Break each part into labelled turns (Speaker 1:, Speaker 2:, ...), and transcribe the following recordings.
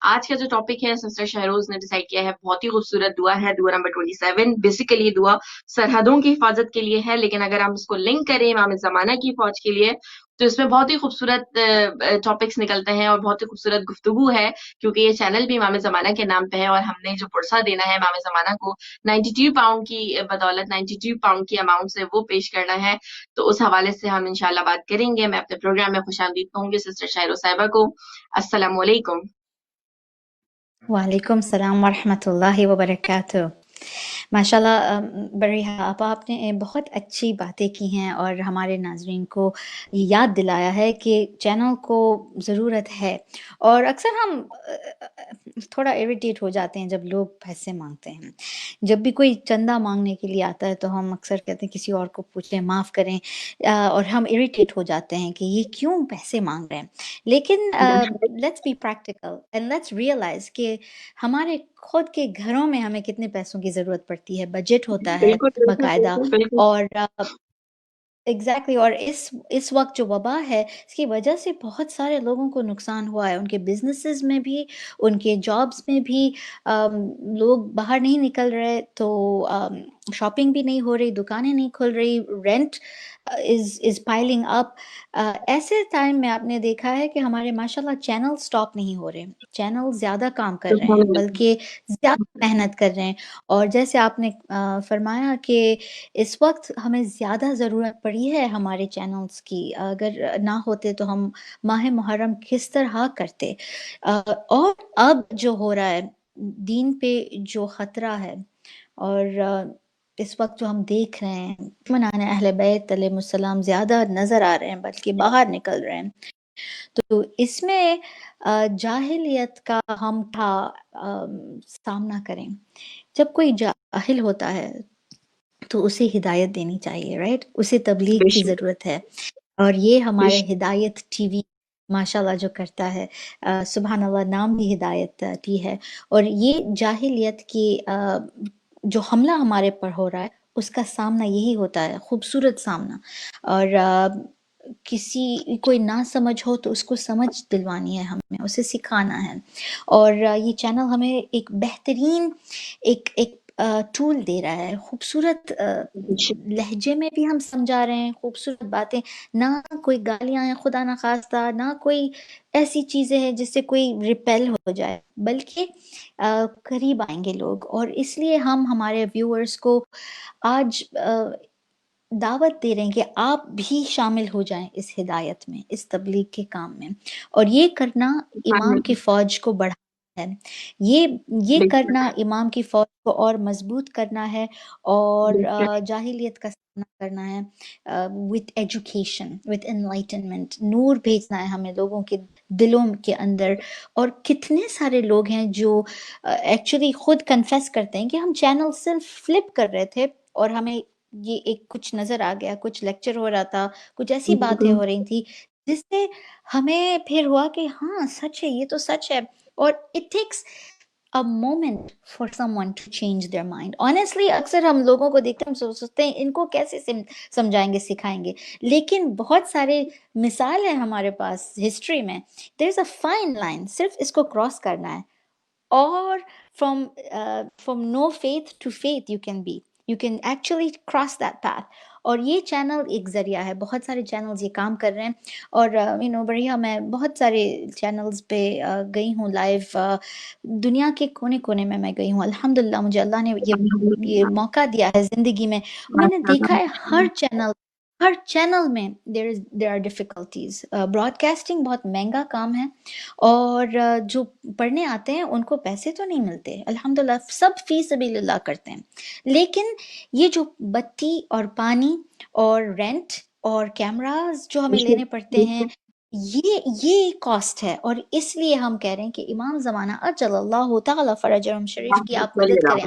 Speaker 1: آج کا جو ٹاپک ہے سسٹر شہروز نے ڈیسائیڈ کیا ہے، بہت ہی خوبصورت دعا ہے، دعا نمبر 27۔ بیسیکلی دعا سرحدوں کی حفاظت کے لیے ہے، لیکن اگر ہم اس کو لنک کریں امام زمانہ کی فوج کے لیے تو اس میں بہت ہی خوبصورت ٹاپکس نکلتے ہیں اور بہت ہی خوبصورت گفتگو ہے، کیونکہ یہ چینل بھی امام زمانہ کے نام پہ ہے اور ہم نے جو پرسہ دینا ہے امام زمانہ کو 92 پاؤنڈ کی بدولت 92 پاؤنڈ کی اماؤنٹ سے وہ پیش کرنا ہے، تو اس حوالے سے ہم انشاءاللہ بات کریں گے۔ میں اپنے پروگرام میں خوش آمدید کہوں گی سسٹر شاہرو صاحبہ کو۔ السلام علیکم۔
Speaker 2: وعلیکم السلام ورحمۃ اللہ وبرکاتہ۔ ماشاء اللہ بریحہ آپ نے بہت اچھی باتیں کی ہیں اور ہمارے ناظرین کو یہ یاد دلایا ہے کہ چینل کو ضرورت ہے، اور اکثر ہم تھوڑا اریٹیٹ ہو جاتے ہیں جب لوگ پیسے مانگتے ہیں۔ جب بھی کوئی چندہ مانگنے کے لیے آتا ہے تو ہم اکثر کہتے ہیں کسی اور کو پوچھ لیں، معاف کریں، اور ہم اریٹیٹ ہو جاتے ہیں کہ یہ کیوں پیسے مانگ رہے ہیں۔ لیکن let's be practical and let's realise کہ ہمارے خود کے گھروں میں ہمیں کتنے پیسوں کی ضرورت پڑتی ہے، بجٹ ہوتا ہے
Speaker 1: بالکل
Speaker 2: باقاعدہ،
Speaker 1: بالکل
Speaker 2: اور ایگزیکٹلی اور اس وقت جو وبا ہے اس کی وجہ سے بہت سارے لوگوں کو نقصان ہوا ہے، ان کے بزنسز میں بھی، ان کے جابس میں بھی۔ لوگ باہر نہیں نکل رہے تو شاپنگ بھی نہیں ہو رہی، دکانیں نہیں کھل رہی، رینٹ از پائلنگ اپ۔ ایسے ٹائم میں آپ نے دیکھا ہے کہ ہمارے ماشاءاللہ چینل سٹاپ نہیں ہو رہے، چینل زیادہ کام کر رہے ہیں، بلکہ زیادہ محنت کر رہے ہیں۔ اور جیسے آپ نے فرمایا کہ اس وقت ہمیں زیادہ ضرورت پڑی ہے ہمارے چینلز کی، اگر نہ ہوتے تو ہم ماہ محرم کس طرح کرتے۔ اور اب جو ہو رہا ہے، دین پہ جو خطرہ ہے، اور اس وقت جو ہم دیکھ رہے ہیں منانے اہل بیت علیہ السلام زیادہ نظر آ رہے ہیں بلکہ باہر نکل رہے ہیں، تو اس میں جاہلیت کا ہم سامنا کریں۔ جب کوئی جاہل ہوتا ہے تو اسے ہدایت دینی چاہیے، رائٹ؟ اسے تبلیغ
Speaker 1: بے
Speaker 2: کی
Speaker 1: شک
Speaker 2: ضرورت ہے، اور یہ
Speaker 1: بے
Speaker 2: ہمارے
Speaker 1: شک
Speaker 2: ہدایت ٹی وی ماشاء اللہ جو کرتا ہے، سبحان اللہ، نام بھی ہدایت ٹی ہے، اور یہ جاہلیت کی جو حملہ ہمارے پر ہو رہا ہے اس کا سامنا یہی ہوتا ہے، خوبصورت سامنا۔ اور کسی کوئی نہ سمجھ ہو تو اس کو سمجھ دلوانی ہے، ہمیں اسے سکھانا ہے، اور یہ چینل ہمیں ایک بہترین ایک ٹول دے رہا ہے، خوبصورت
Speaker 1: بے شک
Speaker 2: لہجے میں بھی ہم سمجھا رہے ہیں، خوبصورت باتیں، نہ کوئی گالیاں ہیں خدا نہ خواستہ، نہ کوئی ایسی چیزیں ہیں جس سے کوئی ریپیل ہو جائے، بلکہ قریب آئیں گے لوگ۔ اور اس لیے ہم ہمارے ویورز کو آج دعوت دے رہے ہیں کہ آپ بھی شامل ہو جائیں اس ہدایت میں، اس تبلیغ کے کام میں، اور یہ کرنا امام کی فوج کو بڑھانا ہے، یہ
Speaker 1: بے
Speaker 2: کرنا
Speaker 1: شک
Speaker 2: امام کی فوج کو اور مضبوط کرنا ہے، اور
Speaker 1: بے شک
Speaker 2: جاہلیت کا سامنا کرنا ہے وتھ ایجوکیشن، وتھ انلائٹنمنٹ، نور بھیجنا ہے ہمیں لوگوں کے دلوں کے اندر۔ اور کتنے سارے لوگ ہیں جو ایکچولی خود کنفیس کرتے ہیں کہ ہم چینل صرف فلپ کر رہے تھے اور ہمیں یہ ایک کچھ نظر آ گیا، کچھ لیکچر ہو رہا تھا، کچھ ایسی باتیں
Speaker 1: بالکل
Speaker 2: ہو رہی تھی جس سے ہمیں پھر ہوا کہ ہاں سچ ہے، یہ تو سچ ہے۔ اور it takes a moment for someone to change their mind. Honestly اکثر ہم لوگوں کو دیکھتے ہیں، ہم سوچتے ہیں ان کو کیسے سمجھائیں گے، سکھائیں گے، لیکن بہت سارے مثال ہیں ہمارے پاس ہسٹری میں۔ there is a fine line، صرف اس کو کراس کرنا ہے، اور from no faith to faith you can actually cross that path۔ اور یہ چینل ایک ذریعہ ہے، بہت سارے چینلز یہ کام کر رہے ہیں، اور بڑھیا، میں بہت سارے چینلز پہ گئی ہوں لائیو، دنیا کے کونے کونے میں گئی ہوں، الحمدللہ مجھے اللہ نے یہ موقع دیا ہے زندگی میں، اور میں نے دیکھا ہے ہر چینل میں there are difficulties۔ Broadcasting بہت مہنگا کام ہے، اور جو پڑھنے آتے ہیں ان کو پیسے تو نہیں ملتے، الحمدللہ سب فی سبیل اللہ کرتے ہیں، لیکن یہ جو بتی اور پانی اور رینٹ اور کیمراز جو ہمیں لینے پڑتے ہیں، یہ کاسٹ ہے۔ اور اس لیے ہم کہہ رہے ہیں کہ امام زمانہ اجل اللہ تعالی فرجہم شریف کی آپ مدد کریں،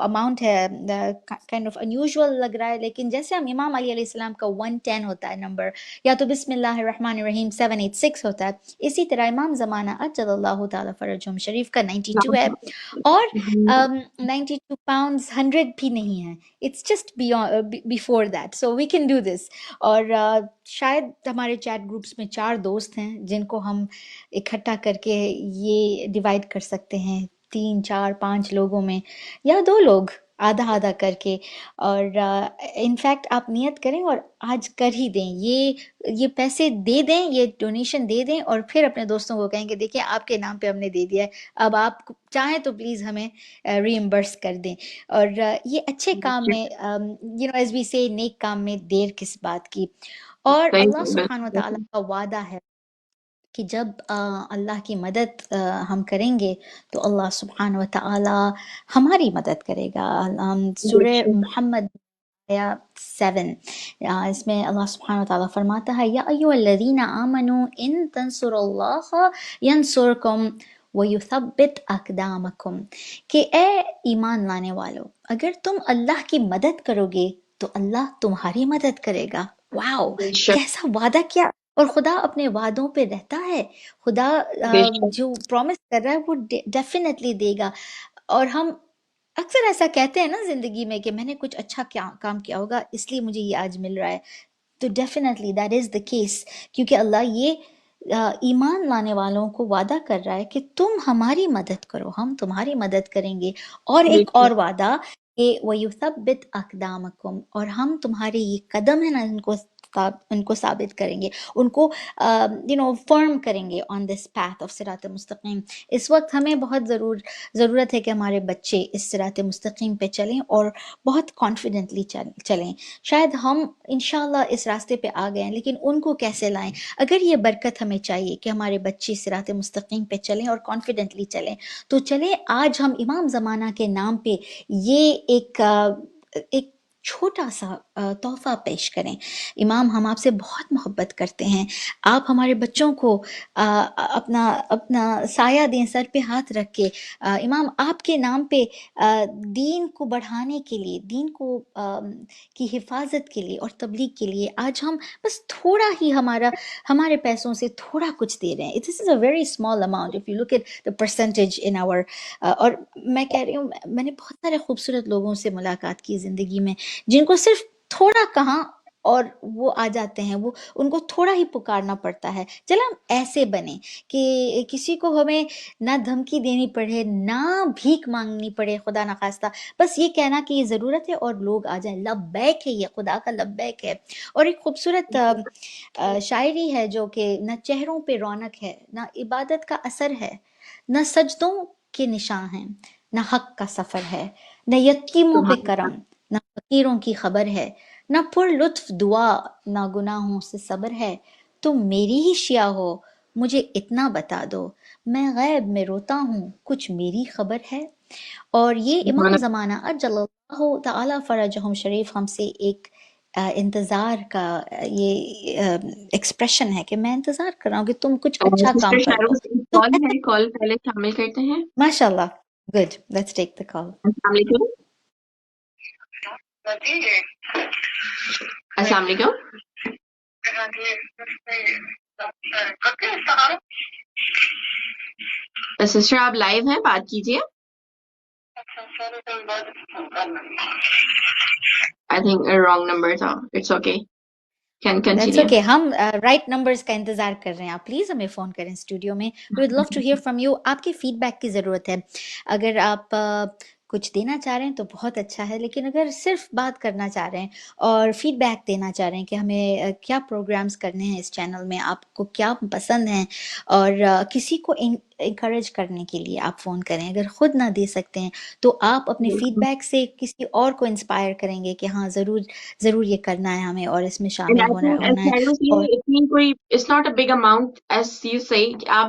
Speaker 2: اماؤنٹ ہے کائنڈ آف انیوژل لگ رہا ہے، لیکن جیسے ہم امام علی علیہ السلام کا 110 ہوتا ہے نمبر، یا تو بسم اللہ الرحمن الرحیم 786 ہوتا ہے، اسی طرح امام زمانہ اجل اللہ تعالیٰ فرجہم شریف کا 92 ہے، اور 92 پاؤنڈز 100 بھی نہیں ہے، it's just before that, so we can do this. اور شاید ہمارے چیٹ گروپس میں 4 دوست ہیں جن کو ہم اکٹھا کر کے یہ ڈیوائڈ کر سکتے ہیں 3 4 5 لوگوں میں، یا 2 لوگ آدھا آدھا کر کے. اور انفیکٹ آپ نیت کریں اور آج کر ہی دیں، یہ پیسے دے دیں، یہ ڈونیشن دے دیں، اور پھر اپنے دوستوں کو کہیں کہ دیکھیں آپ کے نام پہ ہم نے دے دیا ہے، اب آپ چاہیں تو پلیز ہمیں ری ایمبرس کر دیں. اور یہ اچھے کام میں ایز وی سے نیک کام میں دیر کس بات کی. اور اللہ سبحانہ و تعالیٰ کا وعدہ ہے کہ جب اللہ کی مدد ہم کریں گے تو اللہ سبحانہ و تعالی ہماری مدد کرے گا. سورہ محمد آیا 7 اس میں اللہ سبحانہ و تعالیٰ فرماتا ہے، یا ایھا الذین آمنوا ان تنصروا اللہ ینصرکم ویثبت اقدامکم، کہ اے ایمان لانے والو، اگر تم اللہ کی مدد کرو گے تو اللہ تمہاری مدد کرے گا. واو، کیسا وعدہ کیا! اور خدا اپنے وعدوں پہ رہتا ہے، خدا جو پرومس کر رہا ہے وہ ڈیفینیٹلی دے گا. اور ہم اکثر ایسا کہتے ہیں نا زندگی میں کہ میں نے کچھ اچھا کام کیا ہوگا اس لیے مجھے یہ آج مل رہا ہے، تو definitely that is the case, کیونکہ اللہ یہ ایمان لانے والوں کو وعدہ کر رہا ہے کہ تم ہماری مدد کرو، ہم تمہاری مدد کریں گے. اور ایک اور وعدہ کہ وَيُثَبِّتْ أَقْدَامَكُمْ، اور ہم تمہارے یہ قدم ہے نا ان کو ثابت کریں گے، ان کو فرم کریں گے آن دس پاتھ آف صراط مستقیم. اس وقت ہمیں بہت ضرورت ہے کہ ہمارے بچے اس صراط مستقیم پہ چلیں اور بہت کانفیڈنٹلی چلیں. شاید ہم انشاءاللہ اس راستے پہ آ گئے ہیں، لیکن ان کو کیسے لائیں؟ اگر یہ برکت ہمیں چاہیے کہ ہمارے بچے صراط مستقیم پہ چلیں اور کانفیڈنٹلی چلیں، تو چلیں آج ہم امام زمانہ کے نام پہ یہ ایک چھوٹا سا تحفہ پیش کریں. امام، ہم آپ سے بہت محبت کرتے ہیں، آپ ہمارے بچوں کو اپنا سایہ دیں، سر پہ ہاتھ رکھ کے. امام، آپ کے نام پہ دین کو بڑھانے کے لیے، دین کو کی حفاظت کے لیے اور تبلیغ کے لیے آج ہم بس تھوڑا ہی ہمارے پیسوں سے تھوڑا کچھ دے رہے ہیں. This is a very small amount if you look at the percentage in our اور میں کہہ رہی ہوں، میں نے بہت سارے خوبصورت لوگوں سے ملاقات کی زندگی میں جن کو صرف تھوڑا کہاں اور وہ آ جاتے ہیں، وہ ان کو تھوڑا ہی پکارنا پڑتا ہے. چلیں ہم ایسے بنیں کہ کسی کو ہمیں نہ دھمکی دینی پڑے، نہ بھیک مانگنی پڑے، خدا نخواستہ بس یہ کہنا کہ یہ ضرورت ہے اور لوگ آ جائیں. لبیک ہے، یہ خدا کا لبیک ہے. اور ایک خوبصورت شاعری ہے جو کہ نہ چہروں پہ رونق ہے، نہ عبادت کا اثر ہے، نہ سجدوں کے نشاں ہیں، نہ حق کا سفر ہے، نہ یتیموں پہ کرم، نہ فقیروں کی خبر ہے، نہ پر لطف دعا، نہ گناہوں سے صبر ہے. تم میری ہی شیعہ ہو، مجھے اتنا بتا دو، میں غیب میں روتا ہوں، کچھ میری خبر ہے. اور یہ امام زمانہ اجل اللہ تعالی فرجہم شریف ہم سے ایک انتظار کا یہ ایکسپریشن ہے کہ میں انتظار کر رہا ہوں کہ تم کچھ اچھا کام کر دو.
Speaker 1: کال ہے، کال پہلے شامل کرتے ہیں.
Speaker 2: ماشاء اللہ، گڈ، لیٹس ٹیک دا کال.
Speaker 1: السلام علیکم. السلام علیکم. سسٹر آپ لائیو ہیں، بات کیجیے. I think a wrong number تھا. It's okay. Can
Speaker 2: That's
Speaker 1: continue.
Speaker 2: okay. ہم رائٹ نمبرز کا انتظار کر رہے ہیں. آپ پلیز ہمیں فون کریں اسٹوڈیو میں. We would love to hear from you. آپ کی فیڈ بیک کی ضرورت ہے. اگر آپ کچھ دینا چاہ رہے ہیں تو بہت اچھا ہے، لیکن اگر صرف بات کرنا چاہ رہے ہیں اور فیڈ بیک دینا چاہ رہے ہیں کہ ہمیں کیا پروگرامز کرنے ہیں اس چینل میں، آپ کو کیا پسند ہیں، اور کسی کو انکریج کرنے کے لیے آپ فون کریں. اگر خود نہ دے سکتے ہیں تو آپ اپنے فیڈ بیک سے کسی اور کو انسپائر کریں گے کہ ہاں ضرور یہ کرنا ہے ہمیں اور اس میں
Speaker 1: And
Speaker 2: شامل
Speaker 1: I
Speaker 2: ہونا
Speaker 1: think as
Speaker 2: ہے.
Speaker 1: Cyrus,
Speaker 2: اور
Speaker 1: اتنی کوئی it's not a big amount as you say. آپ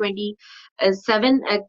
Speaker 1: 27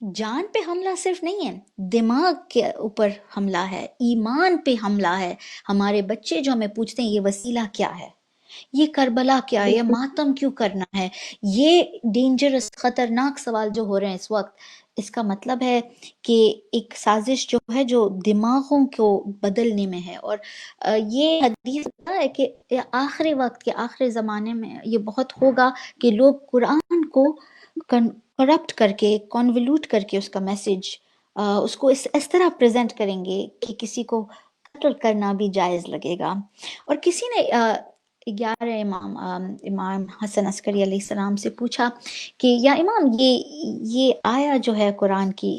Speaker 2: جان پہ حملہ صرف نہیں ہے، دماغ کے اوپر حملہ ہے، ایمان پہ حملہ ہے. ہمارے بچے جو ہمیں پوچھتے ہیں یہ وسیلہ کیا ہے، یہ کربلا کیا ہے، یہ
Speaker 1: بالکل
Speaker 2: ماتم کیوں کرنا ہے، یہ ڈینجرس خطرناک سوال جو ہو رہے ہیں اس وقت، اس کا مطلب ہے کہ ایک سازش جو ہے جو دماغوں کو بدلنے میں ہے. اور یہ حدیث ہوتا ہے کہ آخری وقت کے آخری زمانے میں یہ بہت ہوگا کہ لوگ قرآن کو کرپٹ کر کے، کنولوٹ کر کے اس کا میسج اس کو اس طرح پریزنٹ کریں گے کہ کسی کو قتل کرنا بھی جائز لگے گا. اور کسی نے 11 امام حسن عسکری علیہ السلام سے پوچھا کہ یا امام یہ آیا جو ہے قرآن کی،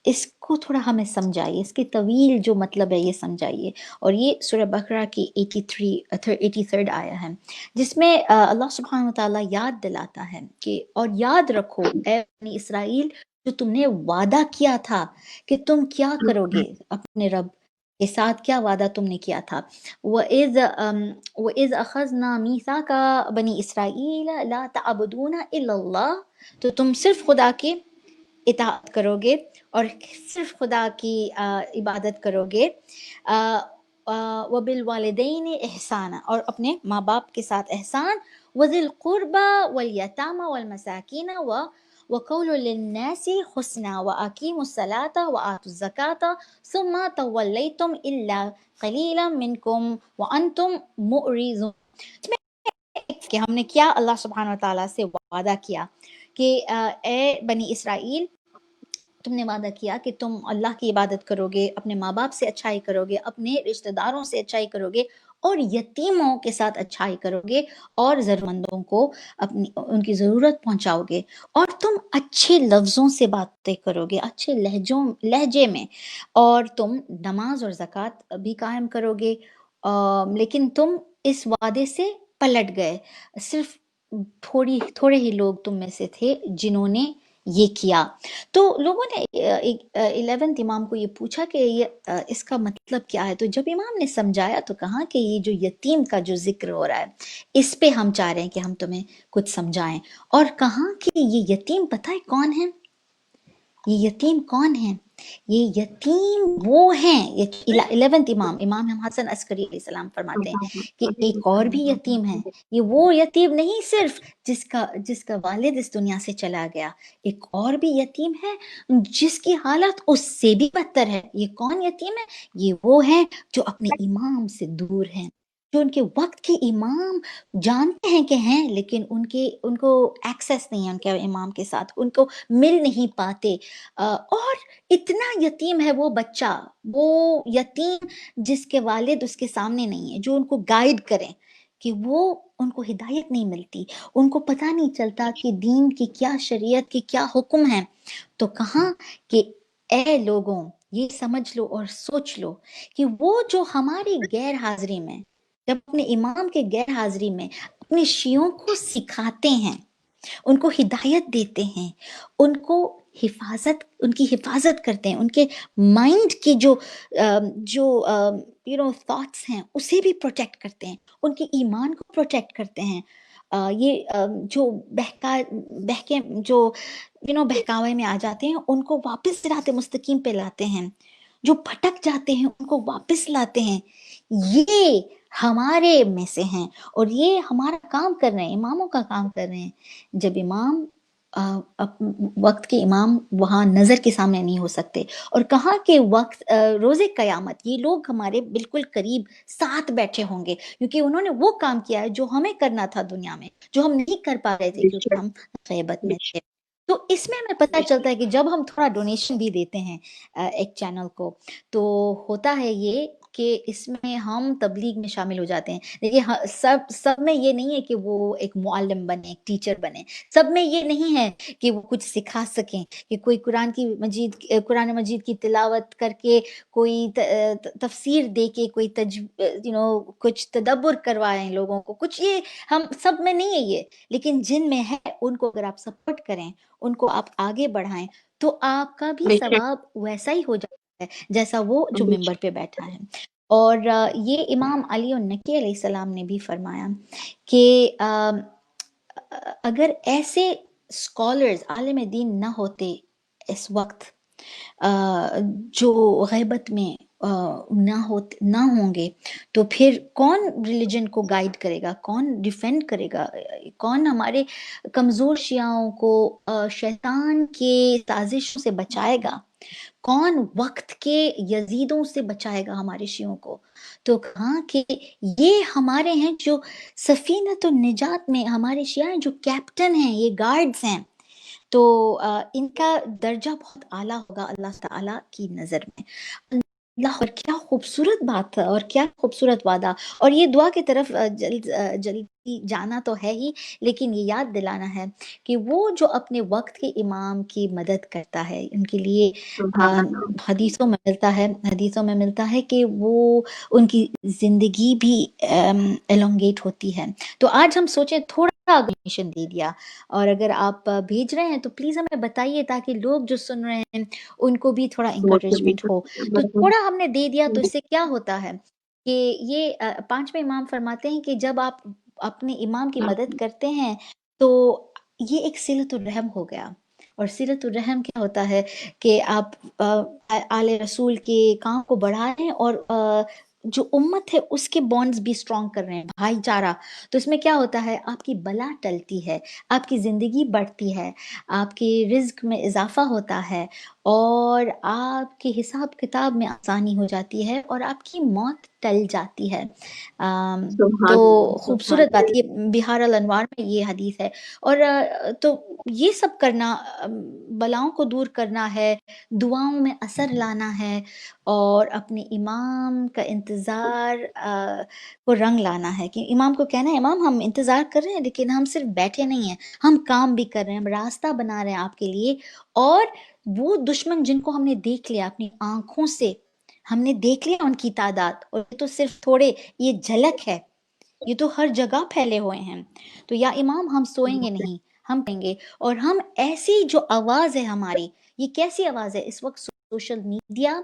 Speaker 2: اس کو تھوڑا ہمیں سمجھائیے، اس کی طویل جو مطلب ہے یہ سمجھائیے. اور یہ سورہ بقرہ کی 83 آیا ہے، جس میں اللہ سبحانہ وتعالیٰ یاد دلاتا ہے کہ اور یاد رکھو اے بنی اسرائیل جو تم نے وعدہ کیا تھا کہ تم کیا کرو گے اپنے رب کے ساتھ، کیا وعدہ تم نے کیا تھا. وَإِذْ أَخَذْنَا مِيثَاقَ بَنِي إِسْرَائِيلَ لَا تَعْبُدُونَ إِلَّا اللَّهَ، تو تم صرف خدا کی اطاعت کرو گے اور صرف خدا کی عبادت کرو گے. وَبِالْوَالِدَيْنِ إِحْسَانًا، اور اپنے ماں باپ کے ساتھ احسان. وَذِي الْقُرْبَى وَالْيَتَامَى وَالْمَسَاكِينَ وَقَوْلُ لِلنَّاسِ حُسْنًا وَأَقِيمُوا الصَّلَاةَ وَآتُوا الزَّكَاةَ ثُمَّ تَوَلَّيْتُمْ إِلَّا قَلِيلًا مِنْكُمْ وَأَنْتُمْ مُعْرِضُونَ. کہ ہم نے کیا اللہ سبحانہ وتعالیٰ سے وعدہ کیا کہ اے بنی اسرائیل تم نے وعدہ کیا کہ تم اللہ کی عبادت کرو گے، اپنے ماں باپ سے اچھائی کرو گے، اپنے رشتہ داروں سے اچھائی کرو گے، اور یتیموں کے ساتھ اچھائی کرو گے، اور ضرورت مندوں کو ان کی ضرورت پہنچاؤ گے، اور تم اچھے لفظوں سے باتیں کرو گے، اچھے لہجے میں، اور تم نماز اور زکوٰۃ بھی قائم کرو گے. لیکن تم اس وعدے سے پلٹ گئے. صرف تھوڑے ہی لوگ تم میں سے تھے جنہوں نے یہ کیا. تو لوگوں نے 11 امام کو یہ پوچھا کہ یہ اس کا مطلب کیا ہے. تو جب امام نے سمجھایا تو کہا کہ یہ جو یتیم کا جو ذکر ہو رہا ہے اس پہ ہم چاہ رہے ہیں کہ ہم تمہیں کچھ سمجھائیں. اور کہا کہ یہ یتیم پتہ ہے کون ہے؟ یہ یتیم کون ہیں؟ یہ یتیم وہ ہیں 11 امام حسن عسکری علیہ السلام فرماتے ہیں کہ ایک اور بھی یتیم ہے. یہ وہ یتیم نہیں صرف جس کا والد اس دنیا سے چلا گیا، ایک اور بھی یتیم ہے جس کی حالت اس سے بھی بدتر ہے. یہ کون یتیم ہے؟ یہ وہ ہے جو اپنے امام سے دور ہیں، جو ان کے وقت کے امام جانتے ہیں کہ ہیں لیکن ان کو ایکسیس نہیں ہے ان کے امام کے ساتھ، ان کو مل نہیں پاتے. اور اتنا یتیم ہے وہ بچہ، وہ یتیم جس کے والد اس کے سامنے نہیں ہے، جو ان کو گائیڈ کریں، کہ وہ ان کو ہدایت نہیں ملتی، ان کو پتہ نہیں چلتا کہ دین کی کیا، شریعت کی کیا حکم ہے. تو کہاں کہ اے لوگوں یہ سمجھ لو اور سوچ لو کہ وہ جو ہماری غیر حاضری میں، جب اپنے امام کے غیر حاضری میں اپنے شیعوں کو سکھاتے ہیں، ان کو ہدایت دیتے ہیں، ان کی حفاظت کرتے ہیں، ان کے مائنڈ کی جو تھاٹس ہیں اسے بھی پروٹیکٹ کرتے ہیں، ان کے ایمان کو پروٹیکٹ کرتے ہیں. یہ جو بہکاوے میں آ جاتے ہیں ان کو واپس صراط مستقیم پہ لاتے ہیں، جو بھٹک جاتے ہیں ان کو واپس لاتے ہیں. یہ ہمارے میں سے ہیں اور یہ ہمارا کام کر رہے ہیں، اماموں کا کام کر رہے ہیں. جب امام وقت کے امام وہاں نظر کے سامنے نہیں ہو سکتے، اور کہاں کہ وقت روز قیامت یہ لوگ ہمارے بالکل قریب ساتھ بیٹھے ہوں گے، کیونکہ انہوں نے وہ کام کیا ہے جو ہمیں کرنا تھا دنیا میں، جو ہم نہیں کر پا رہے تھے کیونکہ ہم غیبت میں تھے. تو اس میں ہمیں پتہ چلتا ہے کہ جب ہم تھوڑا ڈونیشن بھی دیتے ہیں ایک چینل کو، تو ہوتا ہے یہ کہ اس میں ہم تبلیغ میں شامل ہو جاتے ہیں. دیکھیے سب میں یہ نہیں ہے کہ وہ ایک معلم بنے، ایک ٹیچر بنے، سب میں یہ نہیں ہے کہ وہ کچھ سکھا سکیں، کہ کوئی قرآن مجید کی تلاوت کر کے، کوئی تفسیر دے کے، کوئی کچھ تدبر کروائیں لوگوں کو، کچھ یہ ہم سب میں نہیں ہے یہ. لیکن جن میں ہے ان کو اگر آپ سپورٹ کریں، ان کو آپ آگے بڑھائیں، تو آپ کا بھی
Speaker 1: بے شک
Speaker 2: ثواب ویسا ہی ہو جاتا ہے جیسا وہ جو
Speaker 1: بے
Speaker 2: ممبر
Speaker 1: شک
Speaker 2: پہ بیٹھا ہے. اور یہ امام علی النقی علیہ السلام نے بھی فرمایا کہ اگر ایسے اسکالرز عالم دین نہ ہوتے، اس وقت جو غیبت میں نہ ہوں گے تو پھر کون ریلیجن کو گائیڈ کرے گا، کون ڈیفینڈ کرے گا، کون ہمارے کمزور شیعوں کو شیطان کے سازشوں سے بچائے گا، کون وقت کے یزیدوں سے بچائے گا ہمارے شیعوں کو؟ تو کہاں کہ یہ ہمارے ہیں جو سفینۃ النجات میں ہمارے شیعہ ہیں، جو کیپٹن ہیں، یہ گارڈز ہیں، تو ان کا درجہ بہت اعلیٰ ہوگا اللہ تعالیٰ کی نظر میں۔ اللہ، اور کیا خوبصورت بات ہے، اور کیا خوبصورت وعدہ، اور یہ دعا کی طرف جلدی جانا تو ہے ہی، لیکن یہ یاد دلانا ہے کہ وہ جو اپنے وقت کے امام کی مدد کرتا ہے، ان کے لیے
Speaker 1: سبحان اللہ۔
Speaker 2: حدیثوں میں ملتا ہے کہ وہ ان کی زندگی بھی ایلونگیٹ ہوتی ہے۔ تو آج ہم سوچیں تھوڑا انفارمیشن دے دیا، اور اگر آپ بھیج رہے ہیں تو پلیز ہمیں بتائیے تاکہ لوگ جو سن رہے ہیں ان کو بھی تھوڑا انکریجمنٹ ہو۔ تو تھوڑا ہم نے دے دیا، تو اس سے کیا ہوتا ہے کہ یہ پانچویں امام فرماتے ہیں کہ جب آپ اپنے امام کی مدد کرتے ہیں تو یہ ایک صلۃ الرحم ہو گیا۔ اور صلۃ الرحم کیا ہوتا ہے کہ آپ آل رسول کے کام کو بڑھا رہے ہیں، اور جو امت ہے اس کے بانڈز بھی اسٹرانگ کر رہے ہیں، بھائی چارہ۔ تو اس میں کیا ہوتا ہے، آپ کی بلا ٹلتی ہے، آپ کی زندگی بڑھتی ہے، آپ کے رزق میں اضافہ ہوتا ہے، اور آپ کے حساب کتاب میں آسانی ہو جاتی ہے، اور آپ کی موت ٹل جاتی ہے۔ تو
Speaker 1: سبحان اللہ، سبحان
Speaker 2: خوبصورت بات، یہ بہار الانوار میں یہ حدیث ہے۔ اور تو یہ سب کرنا، بلاؤں کو دور کرنا ہے، دعاؤں میں اثر لانا ہے، اور اپنے امام کا انتظار کو رنگ لانا ہے، کہ امام کو کہنا ہے امام ہم انتظار کر رہے ہیں، لیکن ہم صرف بیٹھے نہیں ہیں، ہم کام بھی کر رہے ہیں، ہم راستہ بنا رہے ہیں آپ کے لیے۔ اور وہ دشمن جن کو ہم نے دیکھ لیا اپنی آنکھوں سے، ہم نے دیکھ لیا ان کی تعداد، اور یہ تو صرف تھوڑے، یہ جھلک ہے، یہ تو ہر جگہ پھیلے ہوئے ہیں۔ تو یا امام ہم سوئیں گے نہیں، ہم پڑھیں گے، اور ہم ایسی جو آواز ہے ہماری، یہ کیسی آواز ہے اس وقت؟ سوشل میڈیا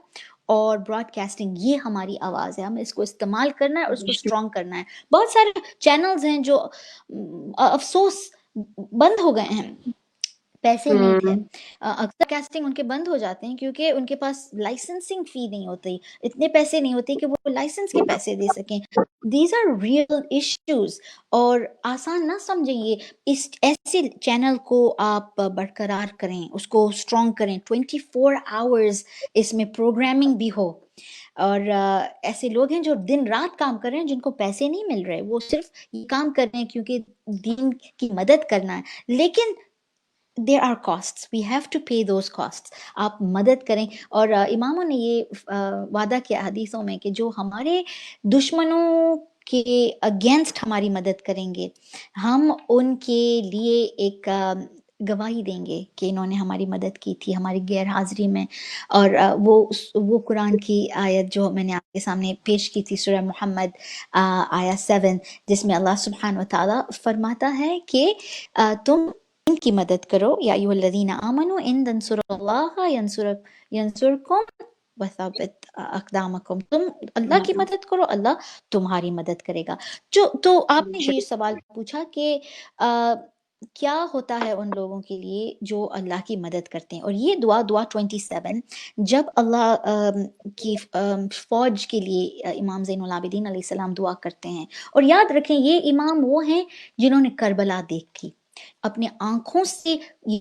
Speaker 2: اور براڈ کاسٹنگ، یہ ہماری آواز ہے، ہمیں اس کو استعمال کرنا ہے اور اس کو اسٹرانگ کرنا ہے۔ بہت سارے چینلز ہیں جو افسوس بند ہو گئے ہیں، پیسے نہیں تھے، اکثر کاسٹنگ ان کے بند ہو جاتے ہیں کیونکہ ان کے پاس لائسنسنگ فی نہیں ہوتی، اتنے پیسے نہیں ہوتے کہ وہ لائسنس کے پیسے دے سکیں۔ دیز آر ریئل ایشوز، اور آسان نہ سمجھیں یہ، اس ایسے چینل کو آپ برقرار کریں، اس کو اسٹرانگ کریں، 24 آورز اس میں پروگرامنگ بھی ہو۔ اور ایسے لوگ ہیں جو دن رات کام کر رہے ہیں، جن کو پیسے نہیں مل رہے، وہ صرف یہ کام کر رہے ہیں کیونکہ دین کی مدد کرنا ہے، لیکن there are costs, we have to pay those costs۔ آپ مدد کریں، اور اماموں نے یہ وعدہ کیا حدیثوں میں کہ جو ہمارے دشمنوں کے اگینسٹ ہماری مدد کریں گے، ہم ان کے لیے ایک گواہی دیں گے کہ انہوں نے ہماری مدد کی تھی ہماری غیر حاضری میں۔ اور وہ قرآن کی آیت جو میں نے آپ کے سامنے پیش کی تھی، سورہ محمد آیا 7، جس میں اللہ سبحانہ و تعالیٰ فرماتا ہے کہ تم ان کی مدد کرو، یا ایھا الذین آمنوا ان تنصروا اللہ ینصرکم وثبت اقدامکم، تم اللہ کی مدد کرو، اللہ تمہاری مدد کرے گا۔ تو آپ نے یہ سوال پوچھا کہ کیا ہوتا ہے ان لوگوں کے لیے جو اللہ کی مدد کرتے ہیں، اور یہ دعا 27 جب اللہ کی فوج کے لیے امام زین العابدین علیہ السلام دعا کرتے ہیں۔ اور یاد رکھیں یہ امام وہ ہیں جنہوں نے کربلا دیکھی، اپنے آنکھوں سے یہ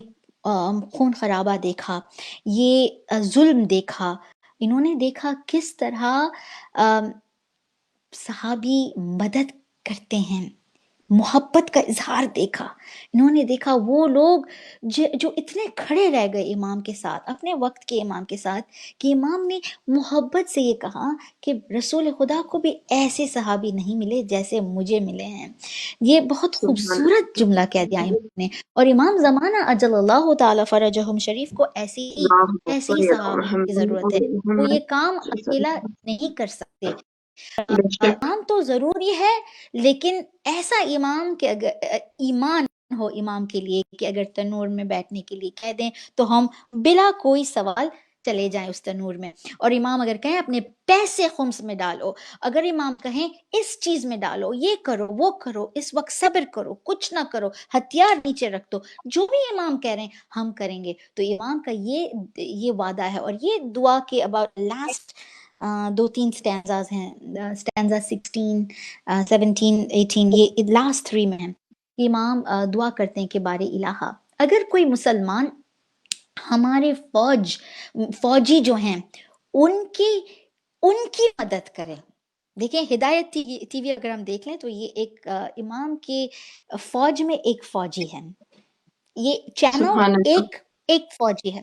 Speaker 2: خون خرابہ دیکھا، یہ ظلم دیکھا، انہوں نے دیکھا کس طرح صحابی مدد کرتے ہیں، محبت کا اظہار دیکھا، انہوں نے دیکھا وہ لوگ جو اتنے کھڑے رہ گئے امام کے ساتھ، اپنے وقت کے امام کے ساتھ، کہ امام نے محبت سے یہ کہا کہ رسول خدا کو بھی ایسے صحابی نہیں ملے جیسے مجھے ملے ہیں۔ یہ بہت خوبصورت جملہ کہہ دیا امام نے، اور امام زمانہ اجل اللہ تعالی فرجہم شریف کو ایسے ہی صحابیوں کی ضرورت ہے، وہ یہ کام اکیلا نہیں کر سکتے۔ امام تو ضروری ہے، لیکن ایسا امام کہ اگر ایمان ہو امام کے لیے کہ اگر تنور میں بیٹھنے کے لیے کہہ دیں تو ہم بلا کوئی سوال چلے جائیں اس تنور میں. اور امام اگر کہیں اپنے پیسے خمس میں ڈالو, اگر امام کہیں اس چیز میں ڈالو, یہ کرو وہ کرو, اس وقت صبر کرو, کچھ نہ کرو, ہتھیار نیچے رکھ دو, جو بھی امام کہہ رہے ہیں ہم کریں گے. تو امام کا یہ وعدہ ہے. اور یہ دعا کے اباؤٹ لاسٹ 2-3 سٹینزاز ہیں, سٹینزا 16, 17, 18, یہ لاسٹ 3 میں ہیں. امام دعا کرتے ہیں کہ بارے الہا, اگر کوئی مسلمان ہمارے فوجی جو ہیں ان کی مدد کرے. دیکھیں ہدایت ٹی وی اگر ہم دیکھ لیں تو یہ ایک امام کے فوج میں ایک فوجی ہے, یہ چینل
Speaker 1: سبحان اللہ.
Speaker 2: ایک فوجی ہے.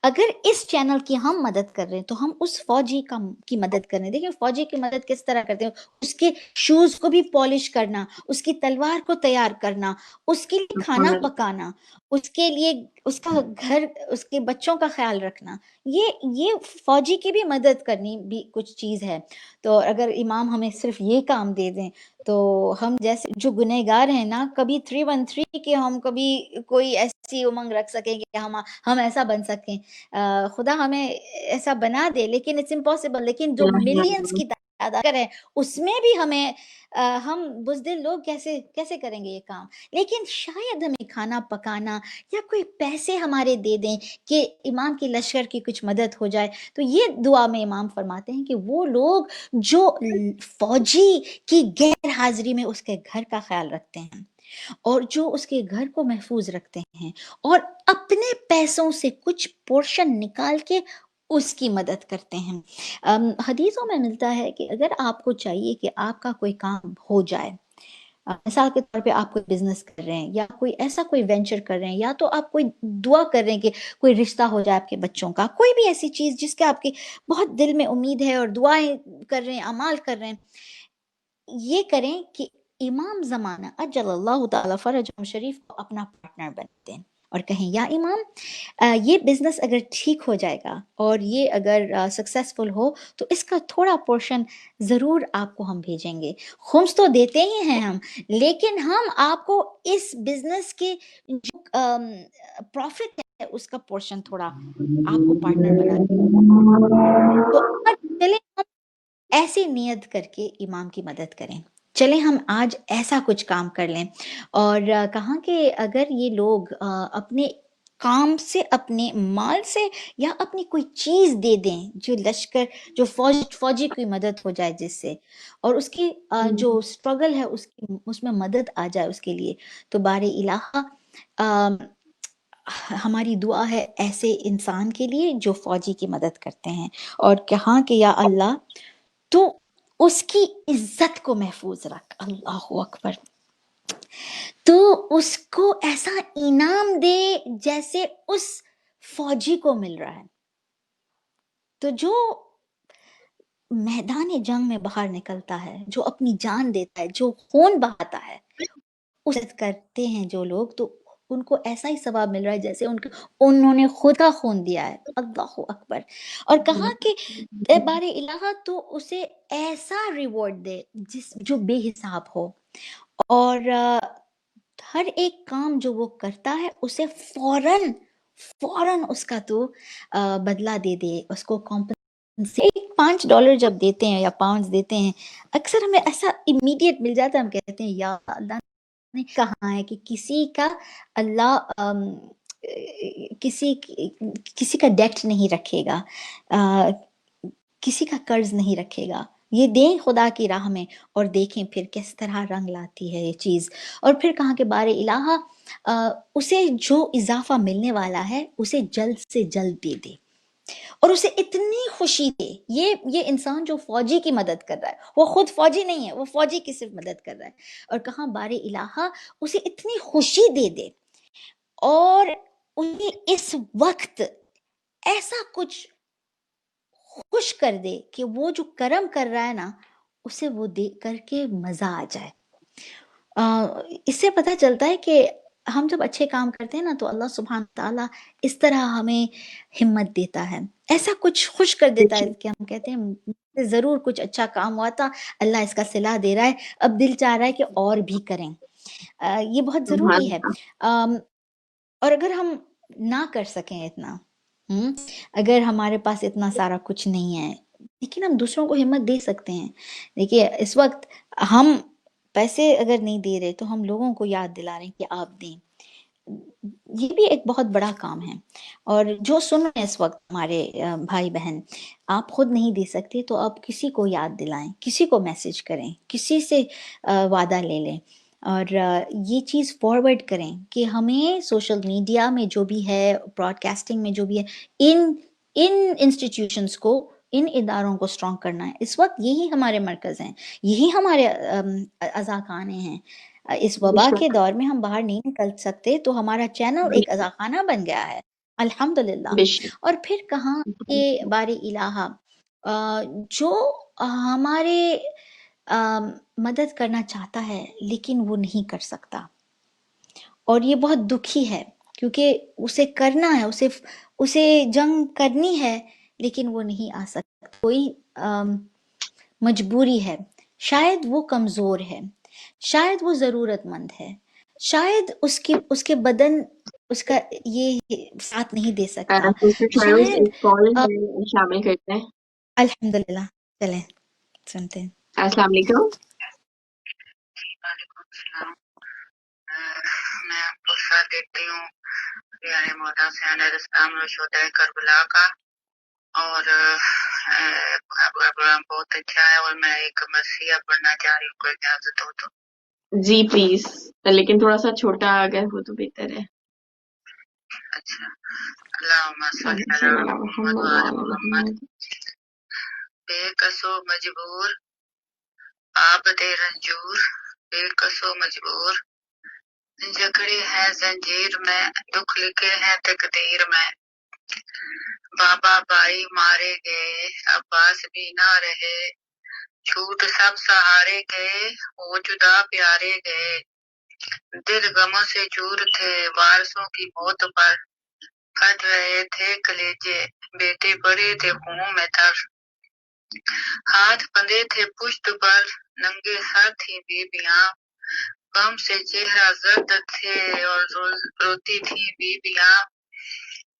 Speaker 2: اگر اس چینل کی ہم مدد کر رہے ہیں تو ہم اس فوجی کی مدد کر رہے ہیں. دیکھیں فوجی کی مدد کس طرح کرتے ہیں, اس کے شوز کو بھی پالش کرنا, اس کی تلوار کو تیار کرنا, اس کے لیے کھانا
Speaker 1: سبحان اللہ.
Speaker 2: پکانا, اس کے لیے اس کا گھر, اس کے بچوں کا خیال رکھنا, یہ فوجی کی بھی مدد کرنی بھی کچھ چیز ہے. تو اگر امام ہمیں صرف یہ کام دے دیں تو ہم جیسے جو گنہگار ہیں نا, کبھی 313 کے ہم کبھی کوئی ایسی امنگ رکھ سکیں کہ ہم ایسا بن سکیں. خدا ہمیں ایسا بنا دے, لیکن اٹس امپاسبل. لیکن جو ملینز کی تعداد ہے اس میں بھی ہمیں ہم بزدل لوگ کیسے کریں گے یہ کام. لیکن شاید ہمیں کھانا پکانا یا کوئی پیسے ہمارے دے دیں کہ امام کی لشکر کی کچھ مدد ہو جائے. تو یہ دعا میں امام فرماتے ہیں کہ وہ لوگ جو فوجی کی غیر حاضری میں اس کے گھر کا خیال رکھتے ہیں اور جو اس کے گھر کو محفوظ رکھتے ہیں اور اپنے پیسوں سے کچھ پورشن نکال کے اس کی مدد کرتے ہیں. حدیثوں میں ملتا ہے کہ اگر آپ کو چاہیے کہ آپ کا کوئی کام ہو جائے, مثال کے طور پہ آپ کوئی بزنس کر رہے ہیں یا کوئی ایسا کوئی وینچر کر رہے ہیں, یا تو آپ کوئی دعا کر رہے ہیں کہ کوئی رشتہ ہو جائے آپ کے بچوں کا, کوئی بھی ایسی چیز جس کے آپ کے بہت دل میں امید ہے اور دعائیں کر رہے ہیں, اعمال کر رہے ہیں, یہ کریں کہ امام زمانہ اجل اللہ تعالی فرجہم شریف کو اپنا پارٹنر بنتے ہیں اور کہیں یا امام یہ بزنس اگر ٹھیک ہو جائے گا اور یہ اگر سکسیسفل ہو تو اس کا تھوڑا پورشن ضرور آپ کو ہم بھیجیں گے. خمس تو دیتے ہی ہیں ہم, لیکن ہم آپ کو اس بزنس کے جو پروفٹ ہے اس کا پورشن تھوڑا آپ کو پارٹنر بنا کے. تو چلیں ہم ایسی نیت کر کے امام کی مدد کریں, چلیں ہم آج ایسا کچھ کام کر لیں. اور کہاں کہ اگر یہ لوگ اپنے کام سے, اپنے مال سے یا اپنی کوئی چیز دے دیں جو لشکر, جو فوجی کی مدد ہو جائے جس سے, اور اس کی جو اسٹرگل ہے اس میں مدد آ جائے اس کے لیے, تو بارے الہا ہماری دعا ہے ایسے انسان کے لیے جو فوجی کی مدد کرتے ہیں. اور کہاں کہ یا اللہ تو اس کی عزت کو محفوظ رکھ. اللہ اکبر. تو اس کو ایسا انعام دے جیسے اس فوجی کو مل رہا ہے. تو جو میدان جنگ میں باہر نکلتا ہے, جو اپنی جان دیتا ہے, جو خون بہاتا ہے, اس کرتے ہیں جو لوگ, تو ان کو ایسا ہی ثواب مل رہا ہے جیسے انہوں نے خود کا خون دیا ہے. اللہ اکبر. اور کہا کہ اے بارے الہا تو اسے ایسا ریوارڈ دے جو بے حساب ہو, اور ہر ایک کام جو وہ کرتا ہے اسے فوراً اس کا تو بدلہ دے دے, اس کو $5 جب دیتے ہیں یا پاؤنڈ دیتے ہیں, اکثر ہمیں ایسا امیڈیٹ مل جاتا ہے, ہم کہتے ہیں یا اللہ نے کہا ہے کہ کسی کا اللہ کسی کا ڈیٹ نہیں رکھے گا, کسی کا قرض نہیں رکھے گا. یہ دیں خدا کی راہ میں اور دیکھیں پھر کس طرح رنگ لاتی ہے یہ چیز. اور پھر کہاں کہ بارے الہا اسے جو اضافہ ملنے والا ہے اسے جلد سے جلد دے دے, اور اسے اتنی خوشی دے. یہ انسان جو فوجی کی مدد کر رہا ہے, وہ خود فوجی نہیں ہے, وہ فوجی کی صرف مدد کر رہا ہے. اور کہاں بارے الہا اسے اتنی خوشی دے دے اور انہیں اس وقت ایسا کچھ خوش کر دے کہ وہ جو کرم کر رہا ہے نا اسے وہ دیکھ کر کے مزہ آ جائے. اس سے پتہ چلتا ہے کہ ہم جب اچھے کام کرتے ہیں نا تو اللہ سبحانہ تعالیٰ اس طرح ہمیں ہمت دیتا ہے, ایسا کچھ خوش کر دیتا ہے کہ ہم کہتے ہیں ضرور کچھ اچھا کام ہوا تھا, اللہ اس کا صلہ دے رہا ہے, اب دل چاہ رہا ہے کہ اور بھی کریں. یہ بہت ضروری ہے. اور اگر ہم نہ کر سکیں اتنا, اگر ہمارے پاس اتنا سارا کچھ نہیں ہے لیکن ہم دوسروں کو ہمت دے سکتے ہیں. دیکھیے اس وقت ہم پیسے اگر نہیں دے رہے تو ہم لوگوں کو یاد دلا رہے ہیں کہ آپ دیں. یہ بھی ایک بہت بڑا کام ہے. اور جو سن رہے ہیں اس وقت ہمارے بھائی بہن، آپ خود نہیں دے سکتے تو آپ کسی کو یاد دلائیں، کسی کو میسج کریں، کسی سے وعدہ لے لیں، اور یہ چیز فارورڈ کریں کہ ہمیں سوشل میڈیا میں جو بھی ہے، براڈ کاسٹنگ میں جو بھی ہے، ان انسٹیٹیوشنس کو، ان اداروں کو اسٹرانگ کرنا ہے. اس وقت یہی ہمارے مرکز ہیں، یہی ہمارے اذاخانے ہیں. اس
Speaker 1: بے
Speaker 2: وبا کے
Speaker 1: شک
Speaker 2: دور میں ہم باہر نہیں نکل سکتے تو ہمارا چینل
Speaker 1: جی
Speaker 2: ایک اذاخانہ بن گیا ہے الحمدللہ.
Speaker 1: بے شک
Speaker 2: اور پھر کہاں کہ باری الہا جو ہمارے مدد کرنا چاہتا ہے لیکن وہ نہیں کر سکتا، اور یہ بہت دکھی ہے کیونکہ اسے کرنا ہے، اسے جنگ کرنی ہے لیکن وہ نہیں آ سکتا. کوئی مجبوری ہے، شاید وہ کمزور ہے، شاید وہ ضرورت مند ہے، شاید اس کے بدن اس کا یہ ساتھ نہیں دے سکتا،
Speaker 1: سسٹر شاروز
Speaker 2: شاید
Speaker 1: ایک کال میں شامل کرتے ہیں.
Speaker 2: الحمدللہ. چلیں سنتے ہیں.
Speaker 1: السلام علیکم.
Speaker 3: وعلیکم السلام. میں آپ کو ساتھ دیتی ہوں پیارے مولا حسین علیہ السلام شہدائے کربلا کا، اور پروگرام بہت اچھا ہے، اور میں ایک مسیحا پڑھنا چاہ رہی ہوں، کوئی اجازت ہو تو.
Speaker 1: جی پلیز، لیکن تھوڑا سا چھوٹا اگر ہو تو بہتر ہے.
Speaker 3: اچھا. اللہم صلی
Speaker 1: صلی
Speaker 3: علی
Speaker 1: اللہ علیہ
Speaker 3: محمد
Speaker 1: محمد
Speaker 3: وآل
Speaker 1: وعلی
Speaker 3: محمد.
Speaker 1: محمد.
Speaker 3: بے کسو مجبور عابد رنجور، بے کسو مجبور جکڑے ہیں زنجیر میں، دکھ لکھے ہیں تقدیر میں. بابا بھائی مارے گئے، عباس بھی نہ رہے، چھوٹ سب سہارے گئے، وہ جدا پیارے گئے. دل غموں سے چور تھے وارثوں کی موت پر، کٹ رہے تھے کلیجے، بیٹے پڑے تھے خون میں تر. ہاتھ بندھے تھے پشت پر، ننگے سر تھی بیبیاں، غم سے چہرہ زرد تھے اور روتی تھی بیبیاں.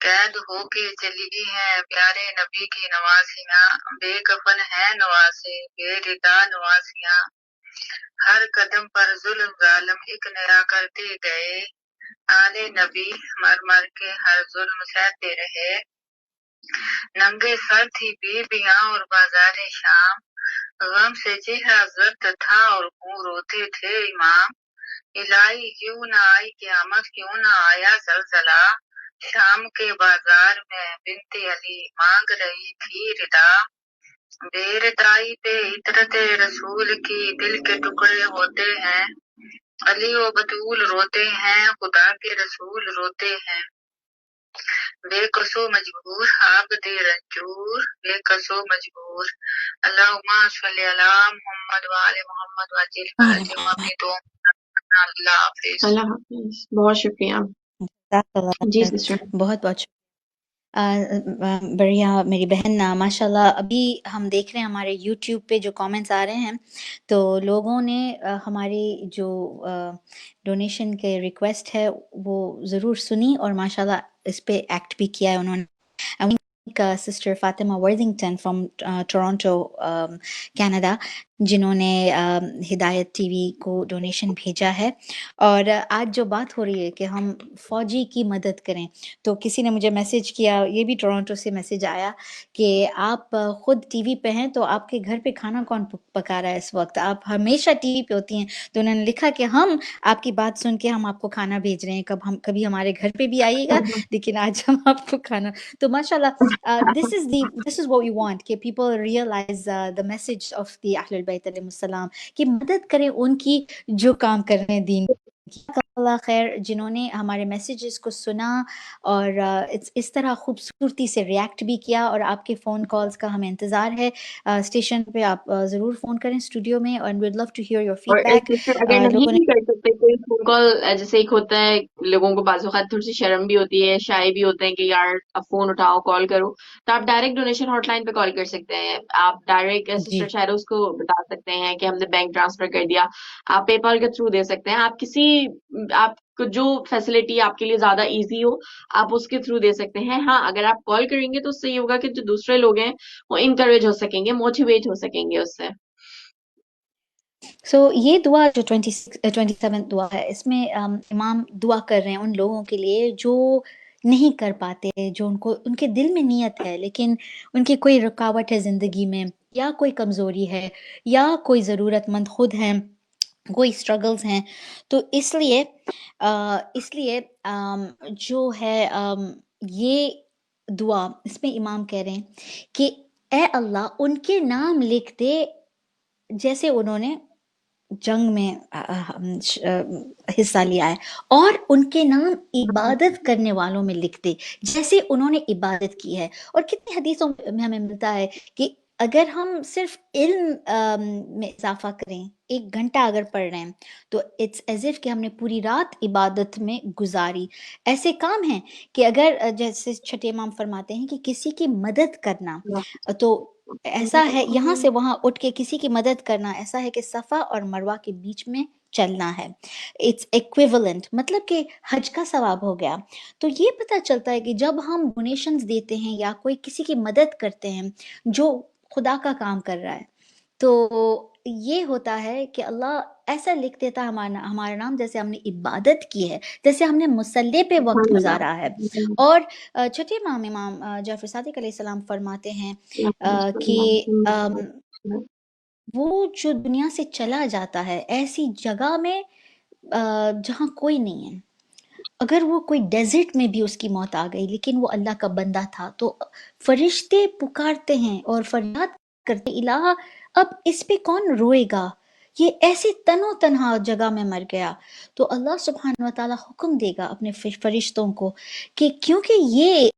Speaker 3: قید ہو کے چلی ہیں پیارے نبی کی نوازیاں، بے کفن ہے نوازے بے ردا نوازیاں. ہر قدم پر ظلم ظالم ایک نیا کرتے گئے، آلے نبی مر مر کے ہر ظلم سہتے رہے. ننگے سر تھی بیبیاں اور بازار شام، غم سے چہرہ زرد تھا اور خون روتے تھے امام. الہی کیوں نہ آئی قیامت، کیوں نہ آیا زلزلہ، شام کے بازار میں بنت علی مانگ رہی تھی ردا. بے ردائی پہ عطرت رسول کی دل کے ٹکڑے ہوتے ہیں، علی و بطول روتے ہیں، خدا کے رسول روتے ہیں. بے قصو مجبور عابد رنجور، بے قصو مجبور. اللہم صلی علی محمد وآل محمد وعجل فرجہم اپنی دعا. اللہ حافظ.
Speaker 1: اللہ حافظ. بہت شکریہ.
Speaker 2: جزاک اللہ
Speaker 1: جی
Speaker 2: خیر.
Speaker 1: سسٹر.
Speaker 2: بہت بہت بڑھیا میری بہن. ماشاء اللہ ابھی ہم دیکھ رہے ہیں ہمارے یوٹیوب پہ جو کامنٹس آ رہے ہیں، تو لوگوں نے ہماری جو ڈونیشن کے ریکویسٹ ہے وہ ضرور سنی اور ماشاء اللہ اس پہ ایکٹ بھی کیا ہے انہوں نے. Sister Fatima Worthington from Toronto Canada, جنہوں نے ہدایت ٹی وی کو ڈونیشن بھیجا ہے. اور آج جو بات ہو رہی ہے کہ ہم فوجی کی مدد کریں، تو کسی نے مجھے میسج کیا، یہ بھی ٹورانٹو سے میسج آیا کہ آپ خود ٹی وی پہ ہیں تو آپ کے گھر پہ کھانا کون پکا رہا ہے اس وقت؟ آپ ہمیشہ ٹی وی پہ ہوتی ہیں. تو انہوں نے لکھا کہ ہم آپ کی بات سن کے ہم آپ کو کھانا بھیج رہے ہیں، کبھی ہمارے گھر پہ بھی آئیے گا، لیکن آج ہم آپ کو کھانا. تو ماشاء اللہ this is what we want کہ people realize the message of the اہل البیت علیہ السلام، کہ مدد کریں ان کی جو کام کر رہے ہیں دین کی. اللہ خیر جنہوں نے ہمارے میسیجز کو سنا اور اس طرح خوبصورتی سے ریئیکٹ بھی کیا. اور آپ کے فون کالز کا ہمیں انتظار ہے اسٹیشن پہ. آپ ضرور فون کریں اسٹوڈیو میں، and we'd love to hear your
Speaker 1: اور
Speaker 2: feedback.
Speaker 1: سسٹر اگر نہیں
Speaker 2: لوگوں نے
Speaker 1: بھی کر سکتے کوئی فون کال، جیسے ایک ہوتا ہے لوگوں کو بعض اوقات تھوڑی سی شرم بھی ہوتی ہے، شائع بھی ہوتے ہیں کہ یار اب فون اٹھاؤ کال کرو، تو آپ ڈائریکٹ ڈونیشن ہاٹ لائن پہ کال کر سکتے ہیں. آپ ڈائریکٹ
Speaker 2: جی
Speaker 1: سسٹر شہروز کو بتا سکتے ہیں کہ ہم نے بینک ٹرانسفر کر دیا. آپ پے پال کے تھرو دے سکتے ہیں. آپ کسی آپ کو جو فیسلٹی آپ کے لیے زیادہ ایزی ہو آپ اس کے تھرو دے سکتے ہیں. ہاں اگر آپ کال کریں گے تو اس سے یہ ہوگا کہ جو دوسرے لوگ ہیں وہ انکریج ہو سکیں گے, موٹیویٹ ہو سکیں گے اس سے.
Speaker 2: سو یہ دعا جو 27 دعا ہے, اس میں امام دعا کر رہے ہیں ان لوگوں کے لیے جو نہیں کر پاتے, جو ان کے دل میں نیت ہے لیکن ان کی کوئی رکاوٹ ہے زندگی میں, یا کوئی کمزوری ہے, یا کوئی ضرورت مند خود ہیں, کوئی اسٹرگلز ہیں. تو اس لیے جو ہے یہ دعا, اس میں امام کہہ رہے ہیں کہ اے اللہ ان کے نام لکھ دے جیسے انہوں نے جنگ میں حصہ لیا ہے, اور ان کے نام عبادت کرنے والوں میں لکھ دے جیسے انہوں نے عبادت کی ہے. اور کتنی حدیثوں میں ہمیں ملتا ہے کہ اگر ہم صرف علم میں اضافہ کریں, 1 گھنٹہ اگر پڑھ رہے ہیں تو اٹس ایز اف کہ ہم نے پوری رات عبادت میں گزاری. ایسے کام ہیں کہ اگر جیسے چھٹے امام فرماتے ہیں کہ کسی کی مدد کرنا, تو ایسا ہے یہاں سے وہاں اٹھ کے کسی کی مدد کرنا ایسا ہے کہ صفا اور مروہ کے بیچ میں چلنا ہے. اٹس ایکویولنٹ, مطلب کہ حج کا ثواب ہو گیا. تو یہ پتہ چلتا ہے کہ جب ہم ڈونیشنز دیتے ہیں یا کوئی کسی کی مدد کرتے ہیں جو خدا کا کام کر رہا ہے, تو یہ ہوتا ہے کہ اللہ ایسا لکھ دیتا ہے ہمارا نام جیسے ہم نے عبادت کی ہے, جیسے ہم نے مصلی پہ وقت گزارا ہے. اور چھٹے امام جعفر صادق علیہ السلام فرماتے ہیں کہ وہ جو دنیا سے چلا جاتا ہے ایسی جگہ میں جہاں کوئی نہیں ہے, اگر وہ کوئی ڈیزرٹ میں بھی اس کی موت آ گئی لیکن وہ اللہ کا بندہ تھا, تو فرشتے پکارتے ہیں اور فریاد کرتے الہ اب اس پہ کون روئے گا, یہ ایسی تنو تنہا جگہ میں مر گیا. تو اللہ سبحانہ وتعالی حکم دے گا اپنے فرشتوں کو کہ کیونکہ یہ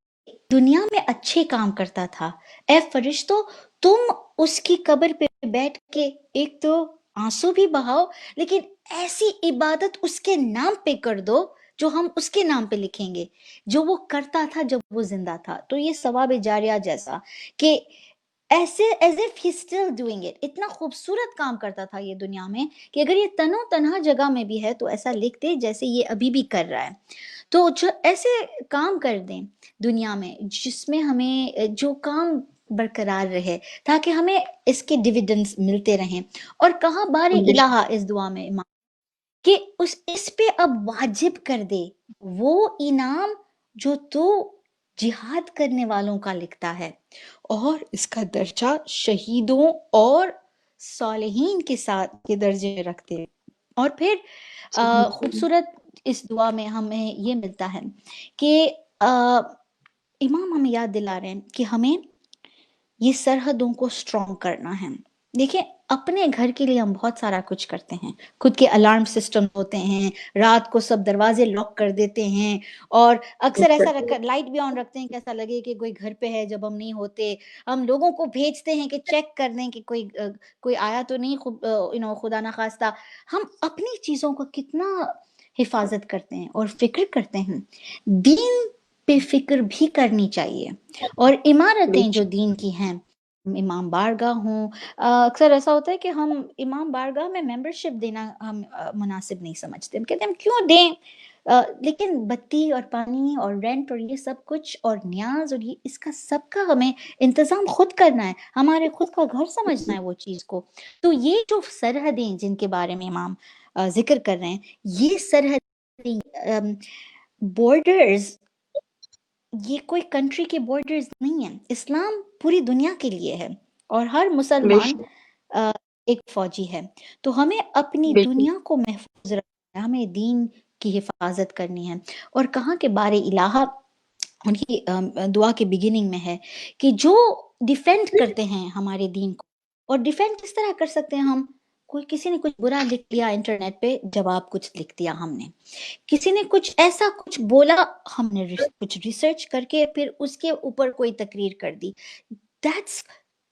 Speaker 2: دنیا میں اچھے کام کرتا تھا, اے فرشتوں تم اس کی قبر پہ بیٹھ کے ایک تو آنسو بھی بہاؤ, لیکن ایسی عبادت اس کے نام پہ کر دو جو ہم اس کے نام پہ لکھیں گے, جو وہ کرتا تھا جب وہ زندہ تھا. تو یہ ثواب جاریہ جیسا کہ ایسے as if he still doing it, اتنا خوبصورت کام کرتا تھا یہ دنیا میں کہ اگر یہ تنو تنہا جگہ میں بھی ہے تو ایسا لکھ دے جیسے یہ ابھی بھی کر رہا ہے. تو جو ایسے کام کر دیں دنیا میں جس میں ہمیں جو کام برقرار رہے تاکہ ہمیں اس کے ڈیویڈنڈز ملتے رہیں. اور کہاں بار الہ اس دعا میں امام کہ اس پہ اب واجب کر دے وہ انعام جو تو جہاد کرنے والوں کا لکھتا ہے, اور اس کا درجہ شہیدوں اور صالحین کے ساتھ کے درجے میں رکھتے. اور پھر خوبصورت اس دعا میں ہمیں یہ ملتا ہے کہ امام ہمیں یاد دلا رہے ہیں کہ ہمیں یہ سرحدوں کو اسٹرانگ کرنا ہے. دیکھیں اپنے گھر کے لیے ہم بہت سارا کچھ کرتے ہیں, خود کے الارم سسٹم ہوتے ہیں, رات کو سب دروازے لاک کر دیتے ہیں, اور اکثر ایسا لائٹ بھی آن رکھتے ہیں کہ ایسا لگے کہ کوئی گھر پہ ہے جب ہم نہیں ہوتے. ہم لوگوں کو بھیجتے ہیں کہ چیک کر دیں کہ کوئی آیا تو نہیں, خدا نخواستہ. ہم اپنی چیزوں کو کتنا حفاظت کرتے ہیں اور فکر کرتے ہیں. دین پہ فکر بھی کرنی چاہیے, اور عمارتیں جو دین کی ہیں, امام بارگاہ ہوں, اکثر ایسا ہوتا ہے کہ ہم امام بارگاہ میں ممبرشپ دینا ہم مناسب نہیں سمجھتے, ہم کہتے ہیں ہم کیوں دیں, لیکن بتی اور پانی اور رینٹ اور یہ سب کچھ اور نیاز اور یہ اس کا سب کا ہمیں انتظام خود کرنا ہے, ہمارے خود کا گھر سمجھنا ہے وہ چیز کو. تو یہ جو سرحدیں جن کے بارے میں امام ذکر کر رہے ہیں, یہ سرحدیں بارڈرز یہ کوئی کنٹری کے بارڈرز نہیں ہیں, اسلام پوری دنیا کے لیے ہے اور ہر مسلمان ایک فوجی ہے. تو ہمیں اپنی دنیا کو محفوظ رکھنا ہے, ہمیں دین کی حفاظت کرنی ہے. اور کہاں کے بارے الہ ان کی دعا کے بگننگ میں ہے کہ جو ڈیفینڈ کرتے ہیں ہمارے دین کو, اور ڈیفینڈ کس طرح کر سکتے ہیں ہم, کوئی کسی نے کچھ برا لکھ دیا انٹرنیٹ پہ, جواب کچھ لکھ دیا ہم نے, کسی نے کچھ ایسا کچھ بولا, ہم نے کچھ ریسرچ کر کے پھر اس کے اوپر کوئی تقریر کر دی. That's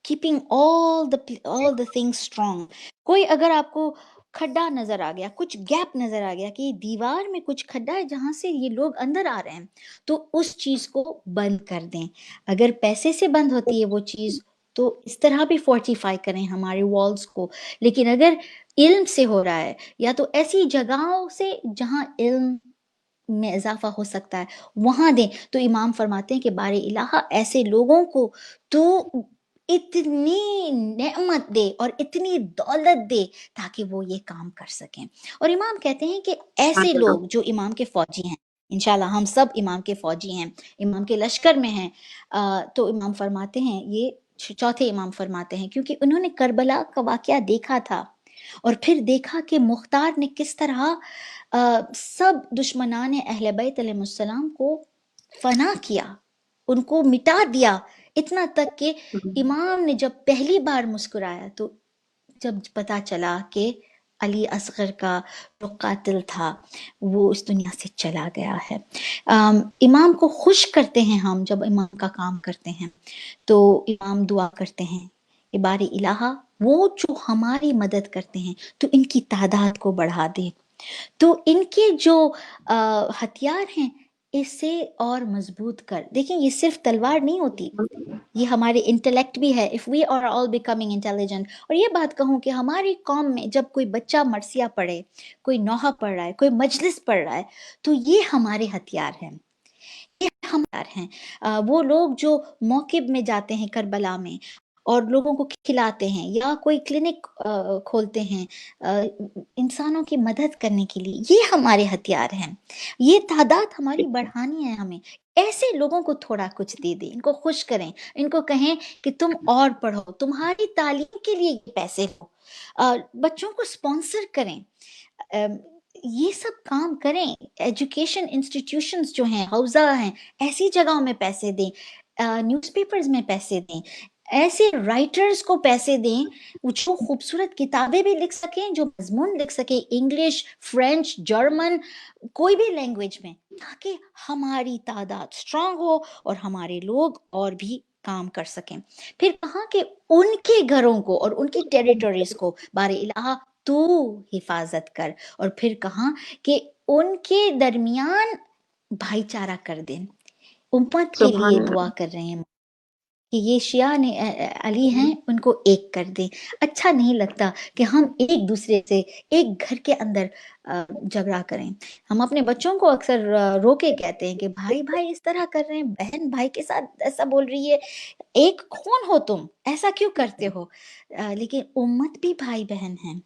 Speaker 2: keeping all the things strong. کوئی اگر آپ کو کھڈا نظر آ گیا, کچھ گیپ نظر آ گیا کہ دیوار میں کچھ کھڈا ہے جہاں سے یہ لوگ اندر آ رہے ہیں, تو اس چیز کو بند کر دیں. اگر پیسے سے بند ہوتی ہے وہ چیز تو اس طرح بھی فورٹیفائی کریں ہمارے والز کو, لیکن اگر علم سے ہو رہا ہے یا تو ایسی جگہوں سے جہاں علم میں اضافہ ہو سکتا ہے وہاں دیں. تو امام فرماتے ہیں کہ بار الہ ایسے لوگوں کو تو اتنی نعمت دے اور اتنی دولت دے تاکہ وہ یہ کام کر سکیں. اور امام کہتے ہیں کہ ایسے لوگ جو امام کے فوجی ہیں، انشاءاللہ ہم سب امام کے فوجی ہیں، امام کے لشکر میں ہیں، تو امام فرماتے ہیں، یہ چوتھے امام فرماتے ہیں، کیونکہ انہوں نے کربلا کا واقعہ دیکھا تھا اور پھر دیکھا کہ مختار نے کس طرح سب دشمنان اہل بیت علیہ السلام کو فنا کیا، ان کو مٹا دیا، اتنا تک کہ امام نے جب پہلی بار مسکرایا تو جب پتا چلا کہ علی اصغر کا جو قاتل تھا وہ اس دنیا سے چلا گیا ہے. امام کو خوش کرتے ہیں ہم جب امام کا کام کرتے ہیں تو امام دعا کرتے ہیں کہ باری الہ وہ جو ہماری مدد کرتے ہیں تو ان کی تعداد کو بڑھا دے، تو ان کے جو ہتھیار ہیں اسے اور مضبوط کر. دیکھیں یہ صرف تلوار نہیں ہوتی، یہ ہمارے انٹلیکٹ بھی ہے. if we are all becoming intelligent. اور یہ بات کہوں کہ ہماری قوم میں جب کوئی بچہ مرثیہ پڑھے، کوئی نوحہ پڑھ رہا ہے، کوئی مجلس پڑھ رہا ہے، تو یہ ہمارے ہتھیار ہیں، یہ ہمارے ہیں. وہ لوگ جو موکب میں جاتے ہیں کربلا میں اور لوگوں کو کھلاتے ہیں یا کوئی کلینک کھولتے ہیں انسانوں کی مدد کرنے کے لیے، یہ ہمارے ہتھیار ہیں. یہ تعداد ہماری بڑھانی ہے. ہمیں ایسے لوگوں کو تھوڑا کچھ دے دیں، ان کو خوش کریں، ان کو کہیں کہ تم اور پڑھو، تمہاری تعلیم کے لیے یہ پیسے ہو، بچوں کو سپانسر کریں، یہ سب کام کریں. ایجوکیشن انسٹیٹیوشنز جو ہیں، حوزہ ہیں، ایسی جگہوں میں پیسے دیں، نیوز پیپرز میں پیسے دیں، ایسے رائٹرز کو پیسے دیں جو خوبصورت کتابیں بھی لکھ سکیں، جو مضمون لکھ سکیں انگلش، فرینچ، جرمن، کوئی بھی لینگویج میں، تاکہ ہماری تعداد اسٹرانگ ہو اور ہمارے لوگ اور بھی کام کر سکیں. پھر کہاں کہ ان کے گھروں کو اور ان کی ٹیریٹوریز کو بار الہ تو حفاظت کر. اور پھر کہاں کہ ان کے درمیان بھائی چارہ کر دیں. امت کے لیے دعا کر رہے ہیں کہ یہ شیعہ علی ہیں، ان کو ایک کر دیں. اچھا نہیں لگتا کہ ہم ایک دوسرے سے ایک گھر کے اندر جھگڑا کریں. ہم اپنے بچوں کو اکثر رو کے کہتے ہیں کہ بھائی بھائی اس طرح کر رہے ہیں، بہن بھائی کے ساتھ ایسا بول رہی ہے، ایک خون ہو تم، ایسا کیوں کرتے ہو؟ لیکن امت بھی بھائی بہن ہیں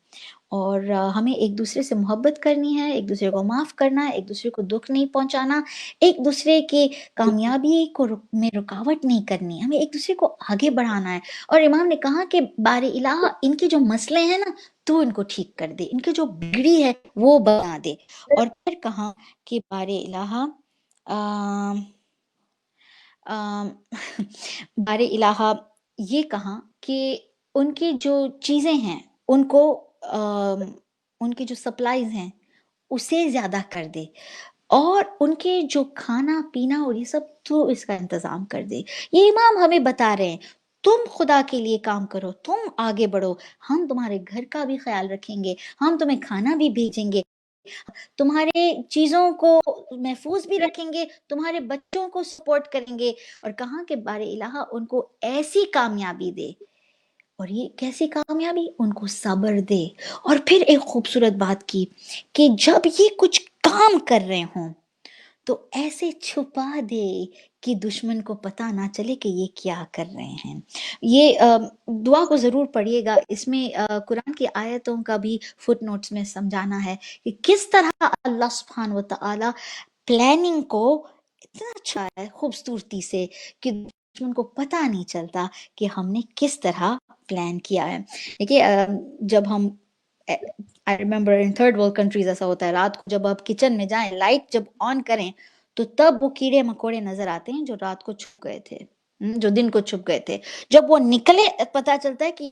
Speaker 2: اور ہمیں ایک دوسرے سے محبت کرنی ہے، ایک دوسرے کو معاف کرنا ہے، ایک دوسرے کو دکھ نہیں پہنچانا، ایک دوسرے کے کامیابی کو میں رکاوٹ نہیں کرنی، ہمیں ایک دوسرے کو آگے بڑھانا ہے. اور امام نے کہا کہ بار الہ ان کے جو مسئلے ہیں نا تو ان کو ٹھیک کر دے، ان کے جو بگڑی ہے وہ بنا دے. اور پھر کہا کہ بار الہ بار الہ یہ کہا کہ ان کی جو چیزیں ہیں ان کو ان کی جو سپلائز ہیں اسے زیادہ کر دے، اور ان کے جو کھانا پینا اور یہ سب تو اس کا انتظام کر دے. یہ امام ہمیں بتا رہے ہیں تم خدا کے لیے کام کرو، تم آگے بڑھو، ہم تمہارے گھر کا بھی خیال رکھیں گے، ہم تمہیں کھانا بھی بھیجیں گے، تمہارے چیزوں کو محفوظ بھی رکھیں گے، تمہارے بچوں کو سپورٹ کریں گے. اور کہاں کہ بار الہ ان کو ایسی کامیابی دے. اور یہ کیسی کامیابی؟ ان کو صبر دے. اور پھر ایک خوبصورت بات کی کہ جب یہ کچھ کام کر رہے ہوں تو ایسے چھپا دے کہ دشمن کو پتا نہ چلے کہ یہ کیا کر رہے ہیں. یہ دعا کو ضرور پڑھیے گا، اس میں قرآن کی آیتوں کا بھی فٹ نوٹس میں سمجھانا ہے کہ کس طرح اللہ سبحانہ و تعالی پلاننگ کو اتنا اچھا ہے خوبصورتی سے کہ دشمن کو پتا نہیں چلتا کہ ہم نے کس طرح پلان کیا ہے. دیکھیے جب ہم I remember in third world countries ایسا ہوتا ہے، رات کو جب آپ کچن میں جائیں لائٹ جب آن کریں تو تب وہ کیڑے مکوڑے نظر آتے ہیں جو رات کو چھپ گئے تھے، جو دن کو چھپ گئے تھے. جب وہ نکلے پتا چلتا ہے کہ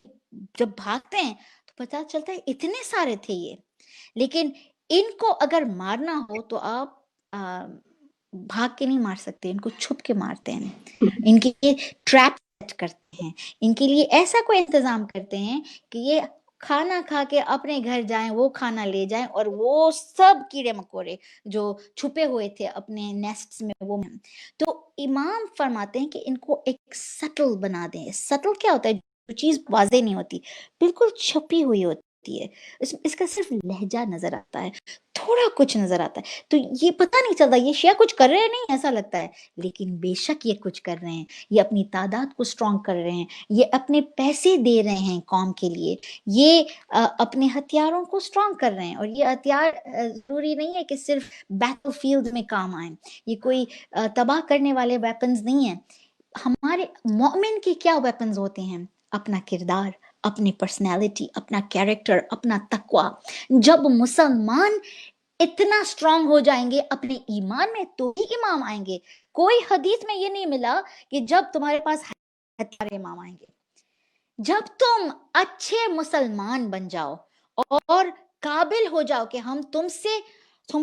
Speaker 2: جب بھاگتے ہیں تو پتا چلتا ہے اتنے سارے تھے یہ. لیکن ان کو اگر مارنا ہو تو آپ بھاگ کے نہیں مار سکتے، ان کو چھپ کے مارتے ہیں، ان کے لیے ٹریپ سیٹ کرتے ہیں، ان کے لیے ایسا کوئی انتظام کرتے ہیں کہ یہ کھانا کھا کے اپنے گھر جائیں، وہ کھانا لے جائیں، اور وہ سب کیڑے مکوڑے جو چھپے ہوئے تھے اپنے نیسٹس میں وہ. تو امام فرماتے ہیں کہ ان کو ایک سٹل بنا دیں. سٹل کیا ہوتا ہے؟ جو چیز واضح نہیں ہوتی، بالکل چھپی ہوئی ہوتی ہے، اس کا صرف لہجہ نظر آتا ہے، تھوڑا کچھ نظر آتا ہے، تو یہ پتہ نہیں چلتا یہ شیعہ کچھ کر رہے نہیں ایسا لگتا ہے، لیکن بے شک یہ کچھ کر رہے ہیں، یہ اپنی تعداد کو سٹرونگ کر رہے ہیں، یہ اپنے پیسے دے رہے ہیں قوم کے لیے، یہ اپنے ہتھیاروں کو سٹرونگ کر رہے ہیں، اور یہ ہتھیار ضروری نہیں ہے کہ صرف بیٹل فیلڈ میں کام آئیں، یہ کوئی تباہ کرنے والے ویپنز نہیں ہیں۔ ہمارے مومن کے کیا ویپنز ہوتے ہیں؟ اپنا کردار، اپنی پرسنالٹی، اپنا کیریکٹر، اپنا تقوی۔ جب مسلمان اتنا سٹرونگ ہو جائیں گے اپنے ایمان میں تو ہی امام آئیں گے۔ کوئی حدیث میں یہ نہیں ملا کہ جب تمہارے پاس ہتھیار امام آئیں گے۔ جب تم اچھے مسلمان بن جاؤ اور قابل ہو جاؤ کہ ہم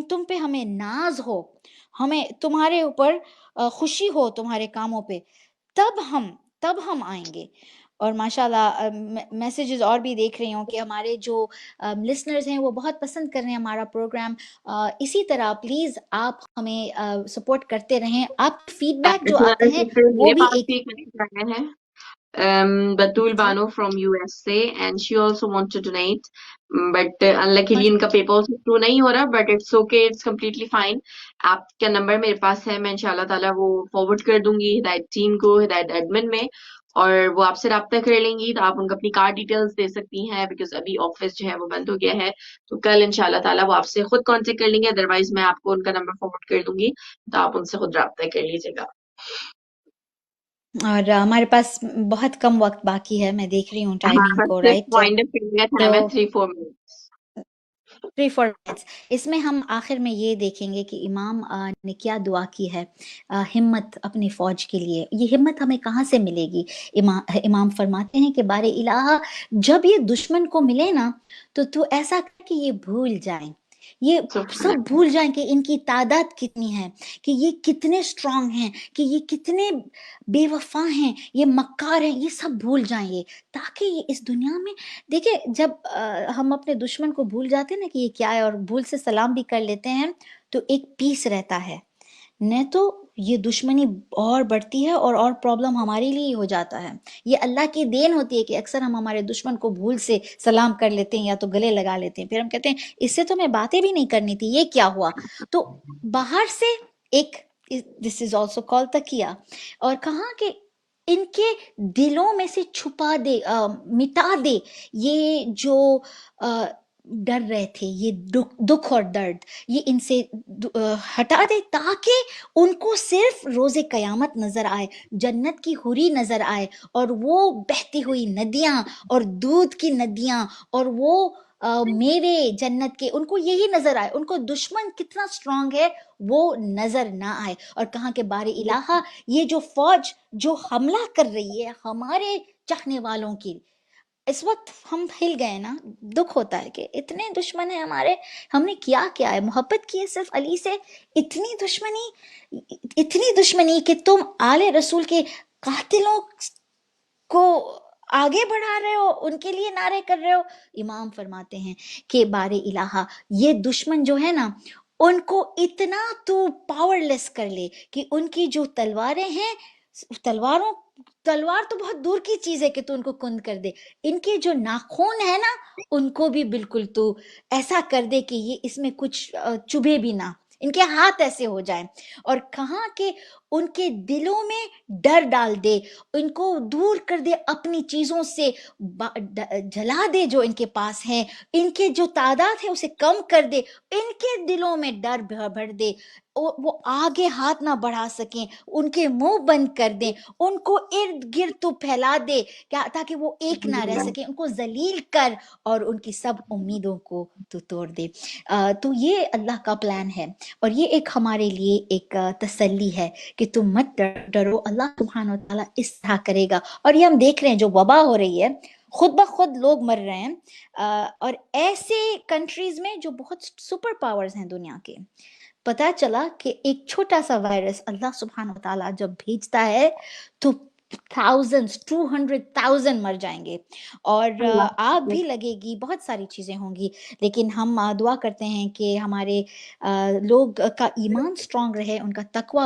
Speaker 2: تم پہ ہمیں ناز ہو، ہمیں تمہارے اوپر خوشی ہو تمہارے کاموں پہ، تب ہم آئیں گے۔ اور ماشاءاللہ میسیجز اور بھی دیکھ رہی ہوں کہ ہمارے جو لسنرز ہیں وہ بہت پسند کر رہے ہیں ہمارا پروگرام۔ اسی طرح پلیز آپ ہمیں سپورٹ کرتے رہیں، آپ فیڈ بیک جو آتے ہیں وہ
Speaker 1: میرے
Speaker 2: بھی
Speaker 1: پاس
Speaker 2: ایک
Speaker 1: بھی ایک کنیکٹ ہے Batul
Speaker 2: G
Speaker 1: Bano from USA, and she also want to donate, but unluckily ان کا پے پال سے through نہیں ہو رہا, but it's okay, it's completely fine. آپ کا نمبر میرے پاس ہے، میں انشاءاللہ تعالیٰ وہ فارورڈ کر دوں گی ہدایت ٹیم کو، ہدایت ایڈمن میں، اور وہ آپ سے رابطہ کر لیں گی، تو آپ ان کو اپنی کارڈ ڈیٹیلز دے سکتی ہیں، بیکاز ابھی آفس جو ہے وہ بند ہو گیا ہے، تو کل انشاءاللہ تعالیٰ وہ آپ سے خود کانٹیکٹ کر لیں گے، ادروائز میں آپ کو ان کا نمبر فارورڈ کر دوں گی، تو آپ ان سے خود رابطہ کر لیجیے گا۔
Speaker 2: اور ہمارے پاس بہت کم وقت باقی ہے، میں دیکھ رہی ہوں ٹائمنگ
Speaker 1: ہمارے
Speaker 2: کو،
Speaker 1: پاس
Speaker 2: رائٹ؟
Speaker 1: وائنڈ اپ کرنے کا
Speaker 2: تو
Speaker 1: ٹائم ہے 3-4 منٹس۔
Speaker 2: 3-4 منٹس، اس میں ہم آخر میں یہ دیکھیں گے کہ امام نے کیا دعا کی ہے ہمت اپنی فوج کے لیے۔ یہ ہمت ہمیں کہاں سے ملے گی؟ امام فرماتے ہیں کہ بار الہ جب یہ دشمن کو ملے نا تو ایسا کر کہ یہ بھول جائیں، یہ سب بھول جائیں کہ ان کی تعداد کتنی ہے، کہ یہ کتنے سٹرونگ ہیں، کہ یہ کتنے بے وفا ہیں، یہ مکار ہیں، یہ سب بھول جائیں یہ، تاکہ یہ اس دنیا میں دیکھیں جب ہم اپنے دشمن کو بھول جاتے ہیں نا کہ یہ کیا ہے، اور بھول سے سلام بھی کر لیتے ہیں، تو ایک پیس رہتا ہے، نہیں تو یہ دشمنی اور بڑھتی ہے اور پرابلم ہمارے لیے ہی ہو جاتا ہے۔ یہ اللہ کی دین ہوتی ہے کہ اکثر ہم ہمارے دشمن کو بھول سے سلام کر لیتے ہیں یا تو گلے لگا لیتے ہیں، پھر ہم کہتے ہیں اس سے تو ہمیں باتیں بھی نہیں کرنی تھی، یہ کیا ہوا؟ تو باہر سے ایک دس از آلسو کال تکیہ، اور کہاں کہ ان کے دلوں میں سے چھپا دے، مٹا دے یہ جو ڈر رہے تھے، یہ دکھ اور درد، یہ ان سے ہٹا دے، تاکہ ان کو صرف روز قیامت نظر آئے، جنت کی حوری نظر آئے، اور وہ بہتی ہوئی ندیاں اور دودھ کی ندیاں اور وہ میوے جنت کے، ان کو یہی نظر آئے، ان کو دشمن کتنا سٹرونگ ہے وہ نظر نہ آئے۔ اور کہاں کہ بار الہ یہ جو فوج جو حملہ کر رہی ہے ہمارے چاہنے والوں کی، اس وقت ہم ہل گئے نا، دکھ ہوتا ہے کہ اتنے دشمن ہیں ہمارے، ہم نے کیا ہے، محبت کی ہے صرف علی سے، اتنی دشمنی کہ تم آل رسول کے قاتلوں کو آگے بڑھا رہے ہو، ان کے لیے نعرے کر رہے ہو۔ امام فرماتے ہیں کہ بار الہ یہ دشمن جو ہے نا، ان کو اتنا تو پاور لیس کر لے کہ ان کی جو تلواریں ہیں، تلوار تو بہت دور کی چیز ہے کہ تو ان کو کند کر دے، ان کے جو ناخون ہے نا ان کو بھی بالکل تو ایسا کر دے کہ یہ اس میں کچھ چبھے بھی نہ، ان کے ہاتھ ایسے ہو جائیں، اور کہاں کہ ان کے دلوں میں ڈر ڈال دے، ان کو دور کر دے اپنی چیزوں سے، جلا دے جو ان کے پاس ہیں، ان کے جو تعداد ہے اسے کم کر دے، ان کے دلوں میں ڈر بھر دے، وہ آگے ہاتھ نہ بڑھا سکیں، ان کے منہ بند کر دیں، ان کو ارد گرد تو پھیلا دے تاکہ وہ ایک نہ رہ سکیں، ان کو ذلیل کر اور ان کی سب امیدوں کو تو توڑ دے۔ تو یہ اللہ کا پلان ہے، اور یہ ایک ہمارے لیے ایک تسلی ہے کہ تم مت ڈرو، اللہ سبحانہ وتعالیٰ اس طرح کرے گا۔ اور یہ ہم دیکھ رہے ہیں جو وبا ہو رہی ہے، خود بخود لوگ مر رہے ہیں، اور ایسے کنٹریز میں جو بہت سپر پاورز ہیں دنیا کے، پتہ چلا کہ ایک چھوٹا سا وائرس اللہ سبحانہ وتعالیٰ جب بھیجتا ہے تو 200,000 مر جائیں گے، اور آگ بھی لگے گی، بہت ساری چیزیں ہوں گی، لیکن ہم دعا کرتے ہیں کہ ہمارے لوگ کا ایمان سٹرونگ رہے، ان کا تقوی